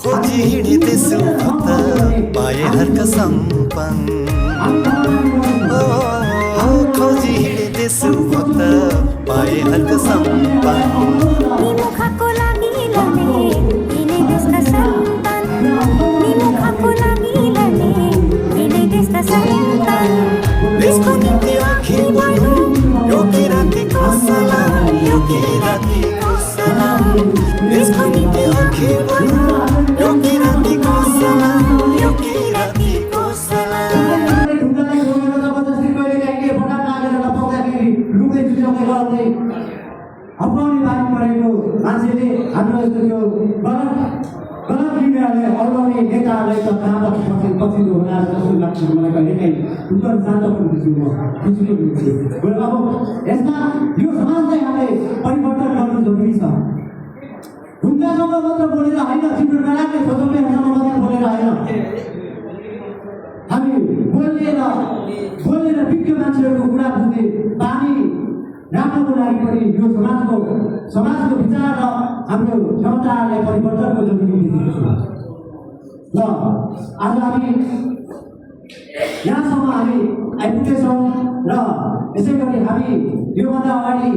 खोजी हिँड्दैछु भक्त पाए हर्क सम्पन्न खोजी हिँड्दैछु भक्त पाए हर्क सम्पन्न निमुखाको लागि लड्ने यिनै देशका सन्तान निमुखाको लागि लड्ने यिनै देशका सन्तान देशको निम्ति आँखी बढ्नु यो किराँतीको सलाम यो किराँतीको सलाम देशको निम्ति आँखी बढ्नु यो किराँतीको सलाम यो किराँतीको सलाम अपनाउने बानी परेको मान्छेले हाम्रो यस्तो यो गलत निर्णयलाई अल्लाउने नेताहरूलाई त कहाँबाट पछिल्लो होला जस्तो लाग्छ मलाई कहिलेकाहीँ उनीहरू शान्त पनि बुझ्छु म खुसी बुझ्छु अब यसमा यो समाजलाई हामीले परिवर्तन गर्नु जरुरी छ ढुङ्गासँग मात्र बोलेर होइन तिम्रो नराम्रो सोचाउनेहरूसँग मात्र बोलेर होइन हामी बोलेर विज्ञ मान्छेहरूको कुरा बुझ्ने बानी राख्नको लागि पनि यो समाजको विचार र हाम्रो क्षमतालाई परिवर्तनको जरुरी देखिएको छ र आज हामी यहाँसम्म हामी आइपुगेछौँ र यसै गरी हामी योभन्दा अगाडि